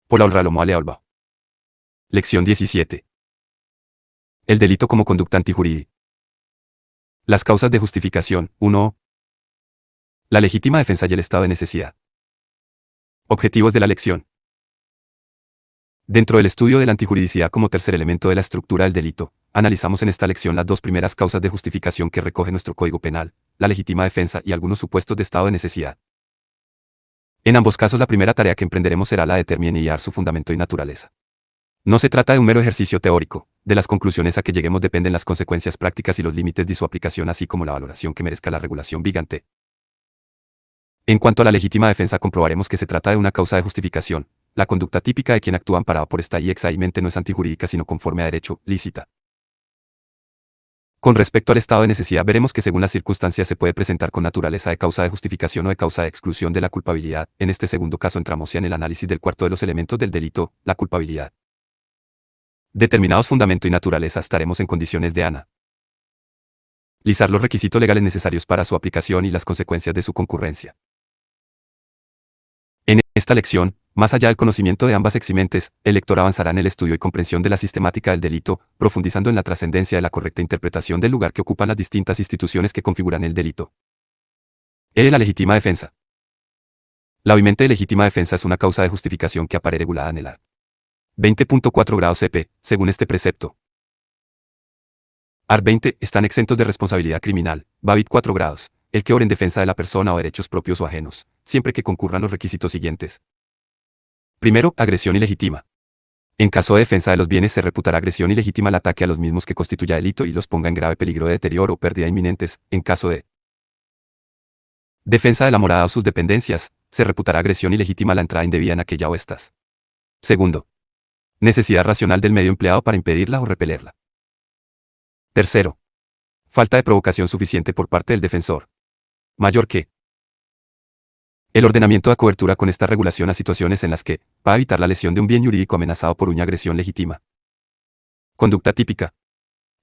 Por Paula Moale Alba. Lección 17. El delito como conducta antijurídica. Las causas de justificación. 1. La legítima defensa y el estado de necesidad. Objetivos de la lección. Dentro del estudio de la antijuridicidad como tercer elemento de la estructura del delito, analizamos en esta lección las dos primeras causas de justificación que recoge nuestro Código Penal, la legítima defensa y algunos supuestos de estado de necesidad. En ambos casos la primera tarea que emprenderemos será la de determinar su fundamento y naturaleza. No se trata de un mero ejercicio teórico, de las conclusiones a que lleguemos dependen las consecuencias prácticas y los límites de su aplicación así como la valoración que merezca la regulación vigente. En cuanto a la legítima defensa comprobaremos que se trata de una causa de justificación, la conducta típica de quien actúa amparado por esta y exaímente no es antijurídica sino conforme a derecho, lícita. Con respecto al estado de necesidad veremos que según las circunstancias se puede presentar con naturaleza de causa de justificación o de causa de exclusión de la culpabilidad. En este segundo caso entramos ya en el análisis del cuarto de los elementos del delito, la culpabilidad. Determinados fundamento y naturaleza estaremos en condiciones de analizar los requisitos legales necesarios para su aplicación y las consecuencias de su concurrencia. En esta lección, más allá del conocimiento de ambas eximentes, el lector avanzará en el estudio y comprensión de la sistemática del delito, profundizando en la trascendencia de la correcta interpretación del lugar que ocupan las distintas instituciones que configuran el delito. La legítima defensa. La obviamente legítima defensa es una causa de justificación que aparece regulada en el art. 20.4 grados CP, según este precepto. Art 20 están exentos de responsabilidad criminal, BABIT 4 grados, el que obra en defensa de la persona o derechos propios o ajenos, siempre que concurran los requisitos siguientes. Primero, agresión ilegítima. En caso de defensa de los bienes se reputará agresión ilegítima el ataque a los mismos que constituya delito y los ponga en grave peligro de deterioro o pérdida inminentes. En caso de defensa de la morada o sus dependencias, se reputará agresión ilegítima la entrada indebida en aquella o estas. Segundo, necesidad racional del medio empleado para impedirla o repelerla. Tercero, falta de provocación suficiente por parte del defensor. Mayor que el ordenamiento da cobertura con esta regulación a situaciones en las que, para evitar la lesión de un bien jurídico amenazado por una agresión legítima. Conducta típica.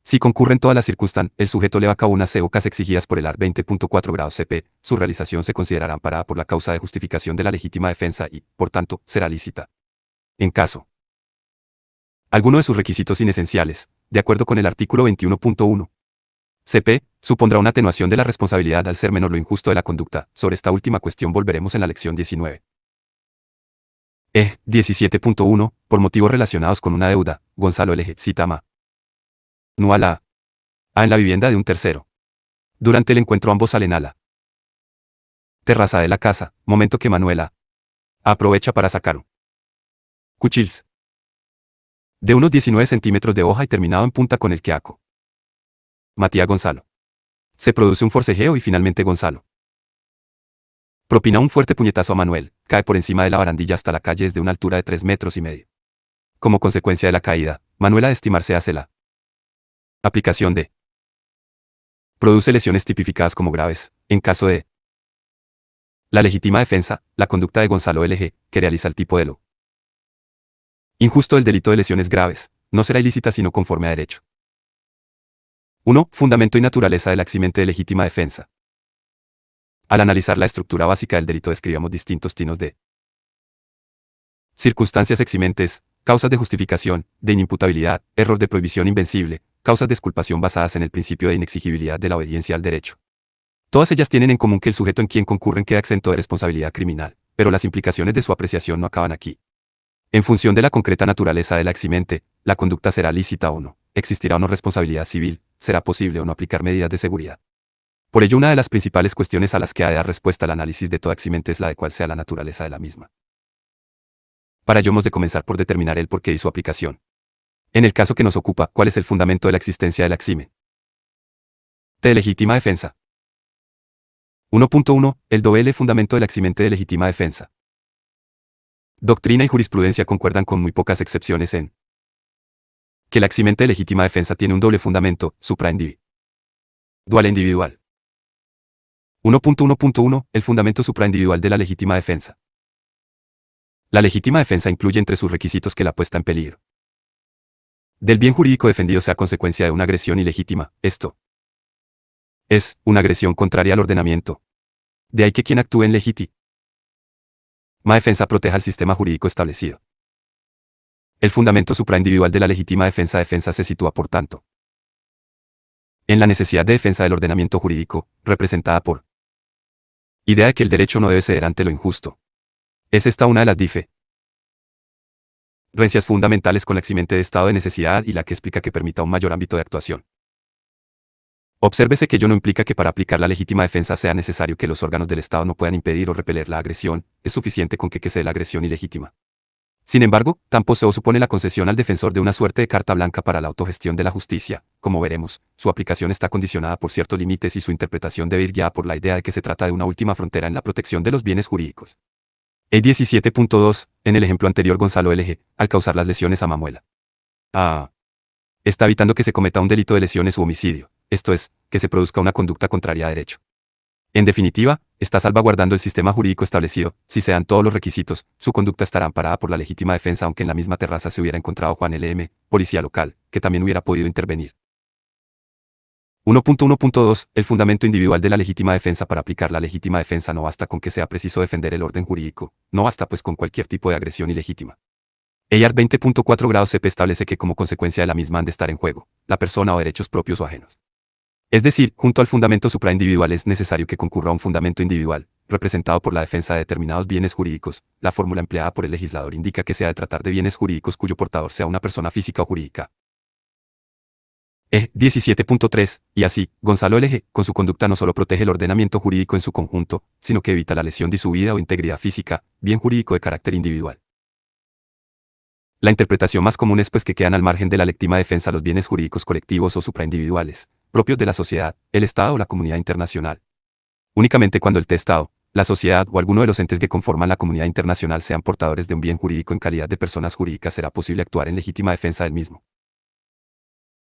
Si concurren todas las circunstancias, el sujeto lleva a cabo unas COCAS exigidas por el art. 20.4 grados CP, su realización se considerará amparada por la causa de justificación de la legítima defensa y, por tanto, será lícita. En caso alguno de sus requisitos inesenciales, de acuerdo con el artículo 21.1 CP, supondrá una atenuación de la responsabilidad al ser menor lo injusto de la conducta. Sobre esta última cuestión volveremos en la lección 19. 17.1, por motivos relacionados con una deuda, Gonzalo L.G. cita manual A en la vivienda de un tercero. Durante el encuentro ambos salen a la terraza de la casa, momento que Manuela aprovecha para sacar cuchillos de unos 19 centímetros de hoja y terminado en punta con el queaco. Matías Gonzalo. Se produce un forcejeo y finalmente Gonzalo propina un fuerte puñetazo a Manuel, cae por encima de la barandilla hasta la calle desde una altura de 3,5 metros. Como consecuencia de la caída, Manuel de estimarse hace la aplicación de produce lesiones tipificadas como graves, en caso de la legítima defensa, la conducta de Gonzalo L.G., que realiza el tipo de lo injusto del delito de lesiones graves, no será ilícita sino conforme a derecho. 1. Fundamento y naturaleza de la eximente de legítima defensa. Al analizar la estructura básica del delito describamos distintos tipos de circunstancias eximentes, causas de justificación, de inimputabilidad, error de prohibición invencible, causas de exculpación basadas en el principio de inexigibilidad de la obediencia al derecho. Todas ellas tienen en común que el sujeto en quien concurren queda exento de responsabilidad criminal, pero las implicaciones de su apreciación no acaban aquí. En función de la concreta naturaleza de la eximente, la conducta será lícita o no, existirá o no responsabilidad civil, será posible o no aplicar medidas de seguridad. Por ello, una de las principales cuestiones a las que ha de dar respuesta el análisis de toda eximente es la de cuál sea la naturaleza de la misma. Para ello hemos de comenzar por determinar el porqué y su aplicación. En el caso que nos ocupa, ¿cuál es el fundamento de la existencia de la eximente de legítima defensa? 1.1. El doble fundamento de la eximente de legítima defensa. Doctrina y jurisprudencia concuerdan con muy pocas excepciones en que la eximente de legítima defensa tiene un doble fundamento, supraindividual e individual. 1.1.1. El fundamento supraindividual de la legítima defensa. La legítima defensa incluye entre sus requisitos que la puesta en peligro del bien jurídico defendido sea consecuencia de una agresión ilegítima. Esto es una agresión contraria al ordenamiento. De ahí que quien actúe en legítima defensa proteja el sistema jurídico establecido. El fundamento supraindividual de la legítima defensa se sitúa, por tanto, en la necesidad de defensa del ordenamiento jurídico, representada por idea de que el derecho no debe ceder ante lo injusto. Es esta una de las diferencias fundamentales con la eximente de estado de necesidad y la que explica que permita un mayor ámbito de actuación. Obsérvese que ello no implica que para aplicar la legítima defensa sea necesario que los órganos del Estado no puedan impedir o repeler la agresión, es suficiente con que sea la agresión ilegítima. Sin embargo, tampoco supone la concesión al defensor de una suerte de carta blanca para la autogestión de la justicia. Como veremos, su aplicación está condicionada por ciertos límites y su interpretación debe ir guiada por la idea de que se trata de una última frontera en la protección de los bienes jurídicos. E17.2, en el ejemplo anterior Gonzalo LG, al causar las lesiones a Mamuela A. Está evitando que se cometa un delito de lesiones u homicidio, esto es, que se produzca una conducta contraria a derecho. En definitiva, está salvaguardando el sistema jurídico establecido. Si se dan todos los requisitos, su conducta estará amparada por la legítima defensa, aunque en la misma terraza se hubiera encontrado Juan LM, policía local, que también hubiera podido intervenir. 1.1.2. El fundamento individual de la legítima defensa. Para aplicar la legítima defensa no basta con que sea preciso defender el orden jurídico, no basta pues con cualquier tipo de agresión ilegítima. EIAR 20.4 grados CP establece que como consecuencia de la misma han de estar en juego la persona o derechos propios o ajenos. Es decir, junto al fundamento supraindividual es necesario que concurra un fundamento individual, representado por la defensa de determinados bienes jurídicos. La fórmula empleada por el legislador indica que se ha de tratar de bienes jurídicos cuyo portador sea una persona física o jurídica. 17.3, y así, Gonzalo LG, con su conducta no solo protege el ordenamiento jurídico en su conjunto, sino que evita la lesión de su vida o integridad física, bien jurídico de carácter individual. La interpretación más común es pues que quedan al margen de la legítima defensa los bienes jurídicos colectivos o supraindividuales, propios de la sociedad, el Estado o la comunidad internacional. Únicamente cuando el Estado, la sociedad o alguno de los entes que conforman la comunidad internacional sean portadores de un bien jurídico en calidad de personas jurídicas será posible actuar en legítima defensa del mismo.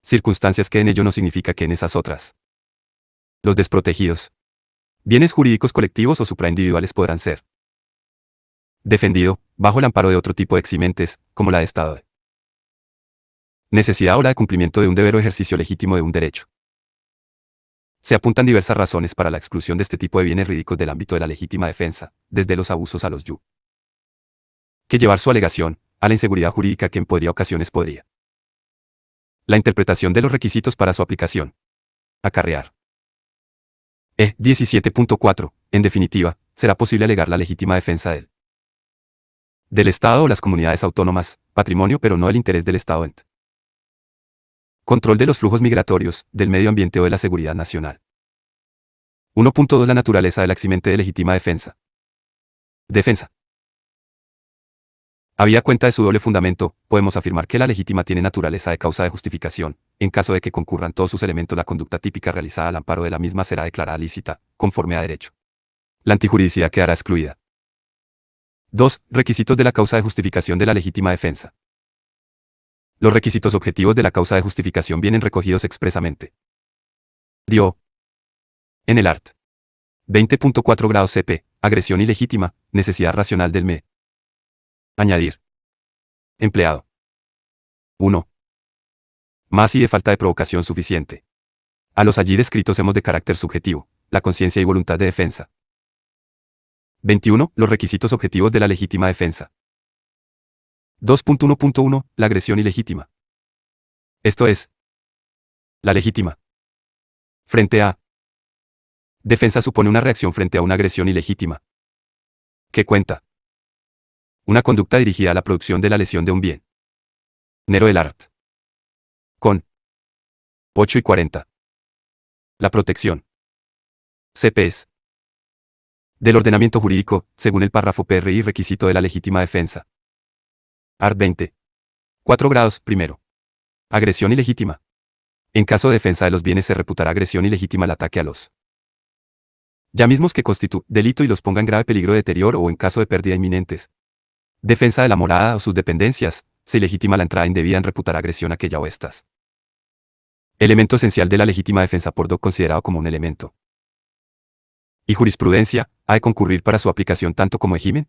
Circunstancias que en ello no significa que en esas otras los desprotegidos bienes jurídicos colectivos o supraindividuales podrán ser defendido, bajo el amparo de otro tipo de eximentes, como la de estado de necesidad o la de cumplimiento de un deber o ejercicio legítimo de un derecho. Se apuntan diversas razones para la exclusión de este tipo de bienes jurídicos del ámbito de la legítima defensa, desde los abusos a los que llevar su alegación, a la inseguridad jurídica que en ocasiones podría la interpretación de los requisitos para su aplicación acarrear. 17.4. En definitiva, será posible alegar la legítima defensa del Estado o las comunidades autónomas, patrimonio pero no el interés del Estado en control de los flujos migratorios, del medio ambiente o de la seguridad nacional. 1.2. La naturaleza del eximente de legítima defensa. Habida cuenta de su doble fundamento, podemos afirmar que la legítima tiene naturaleza de causa de justificación. En caso de que concurran todos sus elementos, la conducta típica realizada al amparo de la misma será declarada lícita, conforme a derecho. La antijuridicidad quedará excluida. 2. Requisitos de la causa de justificación de la legítima defensa. Los requisitos objetivos de la causa de justificación vienen recogidos expresamente. En el art. 20.4 grados CP, agresión ilegítima, necesidad racional del me. Añadir. Empleado. 1. Más y de falta de provocación suficiente. A los allí descritos hemos de carácter subjetivo, la conciencia y voluntad de defensa. 21. Los requisitos objetivos de la legítima defensa. 2.1.1. La agresión ilegítima. Esto es, la legítima frente a defensa supone una reacción frente a una agresión ilegítima que cuenta una conducta dirigida a la producción de la lesión de un bien. Nero del art. Con 8 y 40. La protección. CPs. Del ordenamiento jurídico, según el párrafo PRI requisito de la legítima defensa. Art 20. 4 grados, primero. Agresión ilegítima. En caso de defensa de los bienes se reputará agresión ilegítima el ataque a los ya mismos que constituye delito y los ponga en grave peligro de deterioro o en caso de pérdida inminentes. Defensa de la morada o sus dependencias, se ilegítima la entrada indebida en reputar agresión aquella o estas. Elemento esencial de la legítima defensa por DOC considerado como un elemento. Y jurisprudencia, ha de concurrir para su aplicación tanto como ejimen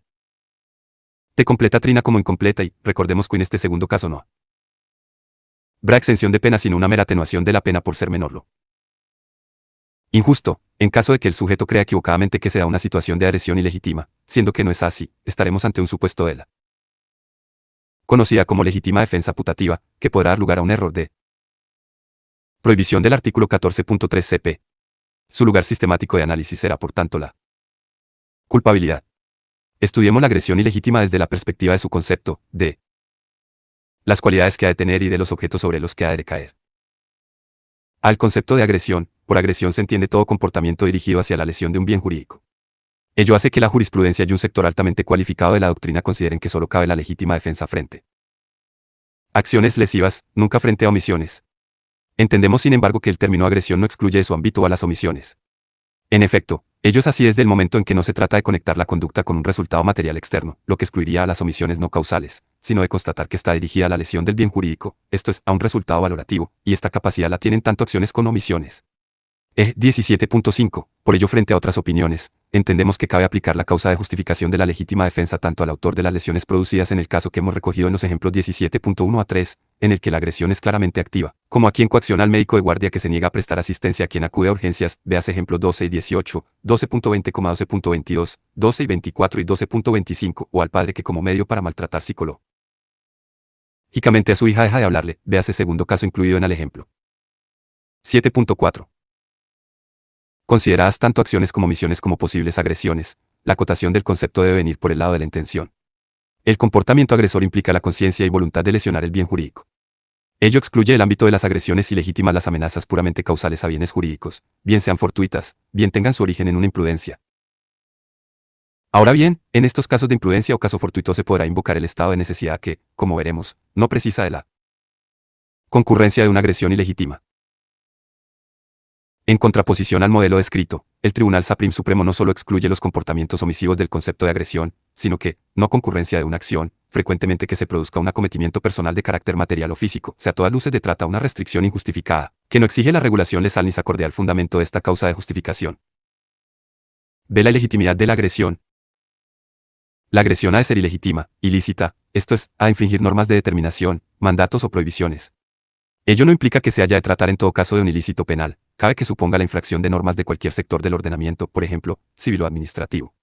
de completa trina como incompleta y, recordemos que en este segundo caso no habrá exención de pena sino una mera atenuación de la pena por ser menor lo injusto, en caso de que el sujeto crea equivocadamente que se da una situación de agresión ilegítima, siendo que no es así, estaremos ante un supuesto de la conocida como legítima defensa putativa, que podrá dar lugar a un error de prohibición del artículo 14.3 CP. Su lugar sistemático de análisis será, por tanto, la culpabilidad. Estudiemos la agresión ilegítima desde la perspectiva de su concepto, de las cualidades que ha de tener y de los objetos sobre los que ha de recaer. Al concepto de agresión, por agresión se entiende todo comportamiento dirigido hacia la lesión de un bien jurídico. Ello hace que la jurisprudencia y un sector altamente cualificado de la doctrina consideren que solo cabe la legítima defensa frente acciones lesivas, nunca frente a omisiones. Entendemos sin embargo que el término agresión no excluye de su ámbito a las omisiones. En efecto, ello es así desde el momento en que no se trata de conectar la conducta con un resultado material externo, lo que excluiría a las omisiones no causales, sino de constatar que está dirigida a la lesión del bien jurídico, esto es, a un resultado valorativo, y esta capacidad la tienen tanto acciones como omisiones. 17.5. Por ello, frente a otras opiniones, entendemos que cabe aplicar la causa de justificación de la legítima defensa tanto al autor de las lesiones producidas en el caso que hemos recogido en los ejemplos 17.1 a 3, en el que la agresión es claramente activa, como a quien coacciona al médico de guardia que se niega a prestar asistencia a quien acude a urgencias, veas ejemplos 12 y 18, 12.20, 12.22, 12 y 24 y 12.25, o al padre que como medio para maltratar psicológicamente a su hija deja de hablarle, véase segundo caso incluido en el ejemplo. 7.4. Consideradas tanto acciones como omisiones como posibles agresiones, la acotación del concepto debe venir por el lado de la intención. El comportamiento agresor implica la conciencia y voluntad de lesionar el bien jurídico. Ello excluye el ámbito de las agresiones ilegítimas las amenazas puramente causales a bienes jurídicos, bien sean fortuitas, bien tengan su origen en una imprudencia. Ahora bien, en estos casos de imprudencia o caso fortuito se podrá invocar el estado de necesidad que, como veremos, no precisa de la concurrencia de una agresión ilegítima. En contraposición al modelo descrito, el Tribunal Supremo no solo excluye los comportamientos omisivos del concepto de agresión, sino que, no concurrencia de una acción, frecuentemente que se produzca un acometimiento personal de carácter material o físico, se a todas luces de trata una restricción injustificada, que no exige la regulación lesal ni se acorde al fundamento de esta causa de justificación. De la ilegitimidad de la agresión. La agresión ha de ser ilegítima, ilícita, esto es, a infringir normas de determinación, mandatos o prohibiciones. Ello no implica que se haya de tratar en todo caso de un ilícito penal, cabe que suponga la infracción de normas de cualquier sector del ordenamiento, por ejemplo, civil o administrativo.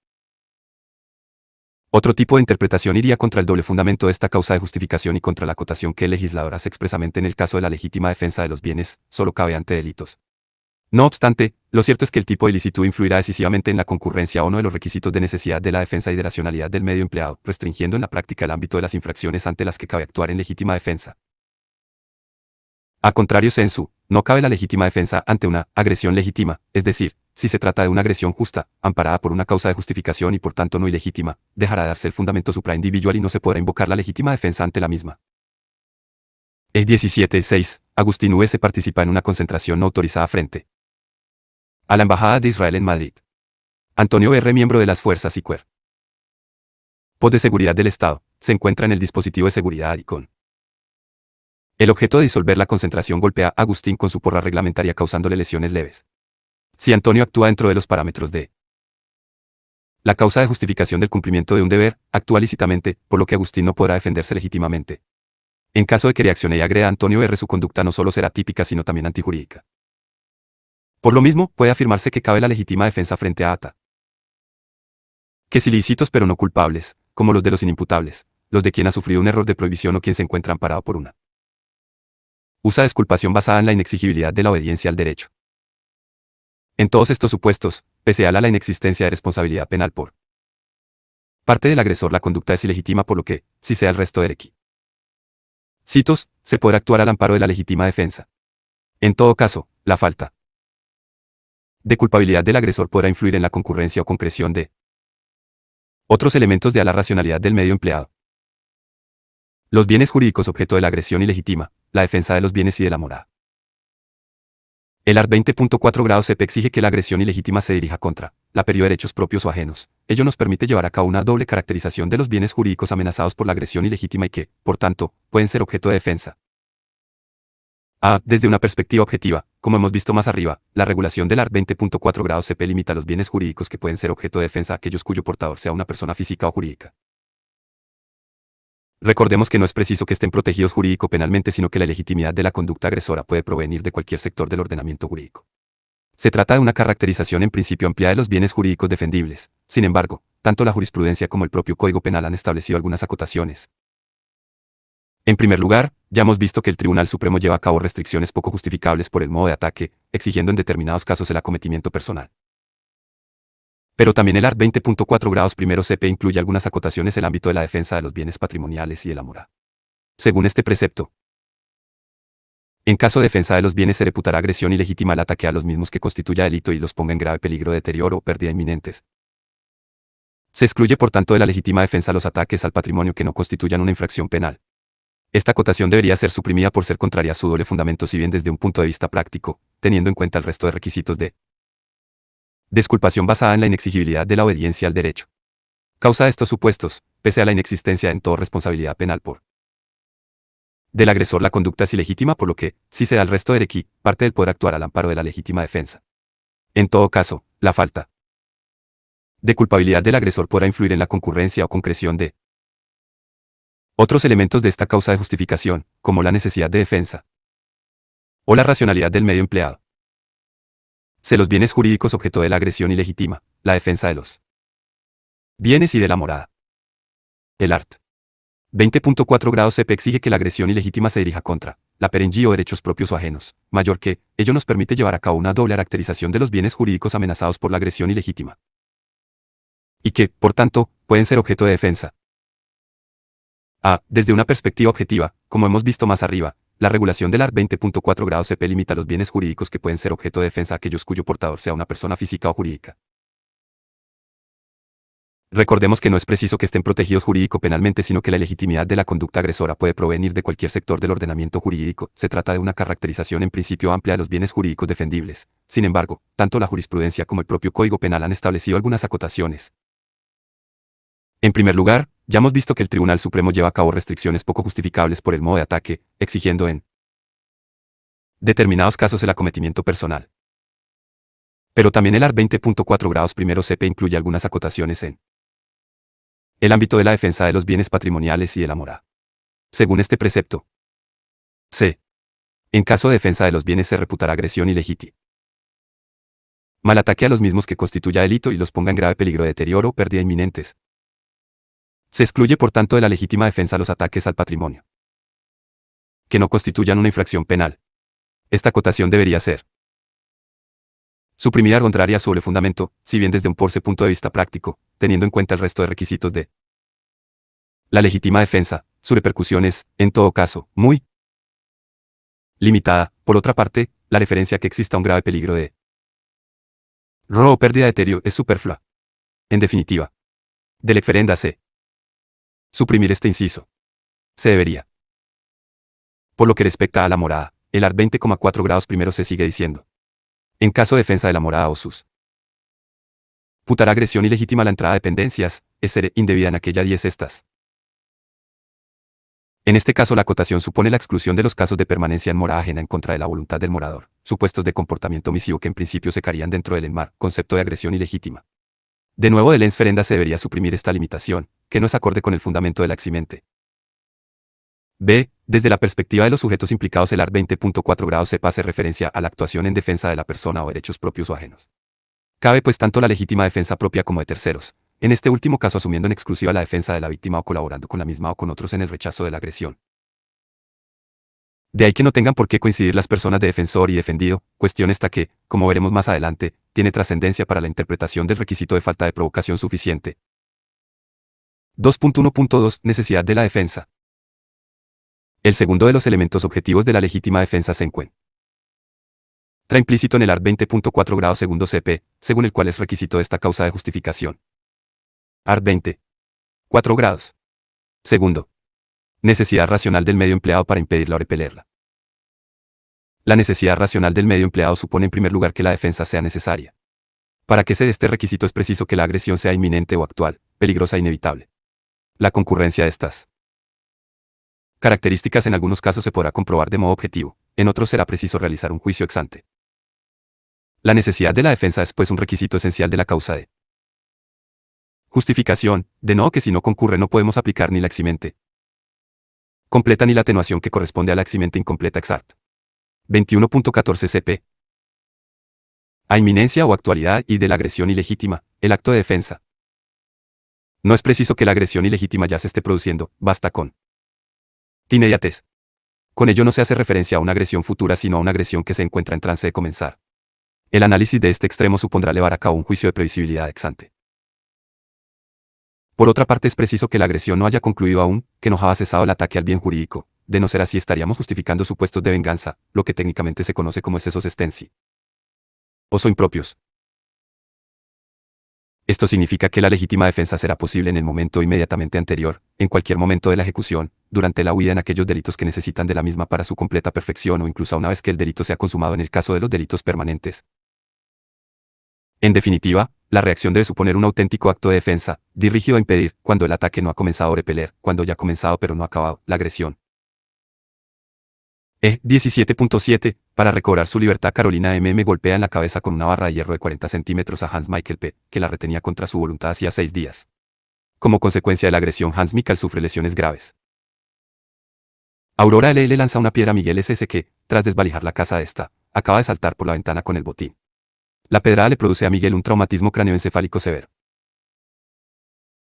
Otro tipo de interpretación iría contra el doble fundamento de esta causa de justificación y contra la acotación que el legislador hace expresamente en el caso de la legítima defensa de los bienes, solo cabe ante delitos. No obstante, lo cierto es que el tipo de ilicitud influirá decisivamente en la concurrencia o no de los requisitos de necesidad de la defensa y de racionalidad del medio empleado, restringiendo en la práctica el ámbito de las infracciones ante las que cabe actuar en legítima defensa. A contrario sensu, no cabe la legítima defensa ante una agresión legítima, es decir, si se trata de una agresión justa, amparada por una causa de justificación y por tanto no ilegítima, dejará de darse el fundamento supraindividual y no se podrá invocar la legítima defensa ante la misma. El 17.6. Agustín V. participa en una concentración no autorizada frente a la Embajada de Israel en Madrid. Antonio R. miembro de las fuerzas y cuerpos de seguridad del Estado, se encuentra en el dispositivo de seguridad y con el objeto de disolver la concentración golpea a Agustín con su porra reglamentaria causándole lesiones leves. Si Antonio actúa dentro de los parámetros de la causa de justificación del cumplimiento de un deber, actúa lícitamente, por lo que Agustín no podrá defenderse legítimamente. En caso de que reaccione y agreda a Antonio R., su conducta no solo será típica sino también antijurídica. Por lo mismo, puede afirmarse que cabe la legítima defensa frente a ATA. Que si ilícitos pero no culpables, como los de los inimputables, los de quien ha sufrido un error de prohibición o quien se encuentra amparado por una usa desculpación basada en la inexigibilidad de la obediencia al derecho. En todos estos supuestos, pese a la inexistencia de responsabilidad penal por parte del agresor, la conducta es ilegítima, por lo que, si sea el resto de requisitos, se podrá actuar al amparo de la legítima defensa. En todo caso, la falta de culpabilidad del agresor podrá influir en la concurrencia o concreción de otros elementos de la racionalidad del medio empleado. Los bienes jurídicos objeto de la agresión ilegítima, la defensa de los bienes y de la morada. El art. 20.4 grados CP exige que la agresión ilegítima se dirija contra la pérdida de derechos propios o ajenos. Ello nos permite llevar a cabo una doble caracterización de los bienes jurídicos amenazados por la agresión ilegítima y que, por tanto, pueden ser objeto de defensa. A. Desde una perspectiva objetiva, como hemos visto más arriba, la regulación del art. 20.4 grados CP limita los bienes jurídicos que pueden ser objeto de defensa a aquellos cuyo portador sea una persona física o jurídica. Recordemos que no es preciso que estén protegidos jurídico-penalmente, sino que la legitimidad de la conducta agresora puede provenir de cualquier sector del ordenamiento jurídico. Se trata de una caracterización en principio amplia de los bienes jurídicos defendibles. Sin embargo, tanto la jurisprudencia como el propio Código Penal han establecido algunas acotaciones, En primer lugar, ya hemos visto que el Tribunal Supremo lleva a cabo restricciones poco justificables por el modo de ataque, exigiendo en determinados casos el acometimiento personal. Pero también el art. 20.4 grados primero CP incluye algunas acotaciones en el ámbito de la defensa de los bienes patrimoniales y de la mora. Según este precepto, en caso de defensa de los bienes se reputará agresión ilegítima el ataque a los mismos que constituya delito y los ponga en grave peligro de deterioro o pérdida inminentes. Se excluye por tanto de la legítima defensa los ataques al patrimonio que no constituyan una infracción penal. Esta acotación debería ser suprimida por ser contraria a su doble fundamento, si bien desde un punto de vista práctico, teniendo en cuenta el resto de requisitos de desculpación basada en la inexigibilidad de la obediencia al derecho. Causa de estos supuestos, pese a la inexistencia en todo responsabilidad penal por del agresor, la conducta es ilegítima, por lo que, si se da el resto de requi, parte del poder actuar al amparo de la legítima defensa. En todo caso, la falta de culpabilidad del agresor podrá influir en la concurrencia o concreción de otros elementos de esta causa de justificación, como la necesidad de defensa o la racionalidad del medio empleado. Se los bienes jurídicos objeto de la agresión ilegítima, la defensa de los bienes y de la morada. El art. 20.4 grados CP exige que la agresión ilegítima se dirija contra la perenji o derechos propios o ajenos, mayor que, ello nos permite llevar a cabo una doble caracterización de los bienes jurídicos amenazados por la agresión ilegítima. Y que, por tanto, pueden ser objeto de defensa. A. Desde una perspectiva objetiva, como hemos visto más arriba, la regulación del art. 20.4 grados CP limita los bienes jurídicos que pueden ser objeto de defensa a aquellos cuyo portador sea una persona física o jurídica. Recordemos que no es preciso que estén protegidos jurídico-penalmente, sino que la legitimidad de la conducta agresora puede provenir de cualquier sector del ordenamiento jurídico. Se trata de una caracterización en principio amplia de los bienes jurídicos defendibles. Sin embargo, tanto la jurisprudencia como el propio Código Penal han establecido algunas acotaciones. En primer lugar, ya hemos visto que el Tribunal Supremo lleva a cabo restricciones poco justificables por el modo de ataque, exigiendo en determinados casos el acometimiento personal. Pero también el art. 20.4 grados primero CP incluye algunas acotaciones en el ámbito de la defensa de los bienes patrimoniales y de la mora. Según este precepto, c. En caso de defensa de los bienes se reputará agresión ilegítima mal ataque a los mismos que constituya delito y los ponga en grave peligro de deterioro o pérdida inminentes. Se excluye por tanto de la legítima defensa los ataques al patrimonio que no constituyan una infracción penal. Esta acotación debería ser suprimida contraria a su doble fundamento, si bien desde un punto de vista práctico, teniendo en cuenta el resto de requisitos de la legítima defensa, su repercusión es, en todo caso, muy limitada. Por otra parte, la referencia a que exista un grave peligro de robo o pérdida de deterioro es superflua. En definitiva, del referenda C. Suprimir este inciso. Se debería. Por lo que respecta a la morada, el art. 20.4 grados primero se sigue diciendo: en caso de defensa de la morada o sus putará agresión ilegítima la entrada de dependencias, es ser indebida en aquella 10 estas. En este caso la acotación supone la exclusión de los casos de permanencia en mora ajena en contra de la voluntad del morador, supuestos de comportamiento omisivo que en principio se caerían dentro del ENMAR, concepto de agresión ilegítima. De nuevo, del ens ferenda se debería suprimir esta limitación, que no es acorde con el fundamento de la eximente. B. Desde la perspectiva de los sujetos implicados, el art. 20.4 grados CP hace referencia a la actuación en defensa de la persona o derechos propios o ajenos. Cabe pues tanto la legítima defensa propia como de terceros, en este último caso asumiendo en exclusiva la defensa de la víctima o colaborando con la misma o con otros en el rechazo de la agresión. De ahí que no tengan por qué coincidir las personas de defensor y defendido, cuestión esta que, como veremos más adelante, tiene trascendencia para la interpretación del requisito de falta de provocación suficiente. 2.1.2 Necesidad de la defensa. El segundo de los elementos objetivos de la legítima defensa se encuentra implícito en el art. 20.4 grados segundo CP, según el cual es requisito de esta causa de justificación. Art. 20. 4 grados. Segundo. Necesidad racional del medio empleado para impedirla o repelerla. La necesidad racional del medio empleado supone en primer lugar que la defensa sea necesaria. Para que se dé este requisito es preciso que la agresión sea inminente o actual, peligrosa e inevitable. La concurrencia de estas características en algunos casos se podrá comprobar de modo objetivo, en otros será preciso realizar un juicio ex ante. La necesidad de la defensa es pues un requisito esencial de la causa de justificación, de modo que si no concurre no podemos aplicar ni la eximente completa ni la atenuación que corresponde a la eximente incompleta ex art. 21.14 CP. A inminencia o actualidad y de la agresión ilegítima, el acto de defensa. No es preciso que la agresión ilegítima ya se esté produciendo, basta con Inmediatez. Con ello no se hace referencia a una agresión futura sino a una agresión que se encuentra en trance de comenzar. El análisis de este extremo supondrá llevar a cabo un juicio de previsibilidad ex ante. Por otra parte es preciso que la agresión no haya concluido aún, que no haya cesado el ataque al bien jurídico, de no ser así estaríamos justificando supuestos de venganza, lo que técnicamente se conoce como excesos extensi. O impropios. Esto significa que la legítima defensa será posible en el momento inmediatamente anterior, en cualquier momento de la ejecución, durante la huida en aquellos delitos que necesitan de la misma para su completa perfección o incluso una vez que el delito sea consumado en el caso de los delitos permanentes. En definitiva, la reacción debe suponer un auténtico acto de defensa, dirigido a impedir, cuando el ataque no ha comenzado a repeler, cuando ya ha comenzado pero no ha acabado, la agresión. 17.7. Para recobrar su libertad Carolina M. golpea en la cabeza con una barra de hierro de 40 centímetros a Hans Michael P., que la retenía contra su voluntad hacía 6 días. Como consecuencia de la agresión Hans Michael sufre lesiones graves. Aurora L. le lanza una piedra a Miguel S. que, tras desvalijar la casa de esta, acaba de saltar por la ventana con el botín. La pedrada le produce a Miguel un traumatismo cráneoencefálico severo.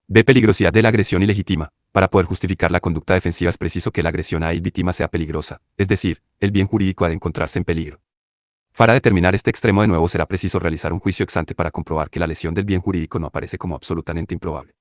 B. Peligrosidad de la agresión ilegítima. Para poder justificar la conducta defensiva es preciso que la agresión a la víctima sea peligrosa, es decir, el bien jurídico ha de encontrarse en peligro. Para determinar este extremo de nuevo será preciso realizar un juicio ex ante para comprobar que la lesión del bien jurídico no aparece como absolutamente improbable.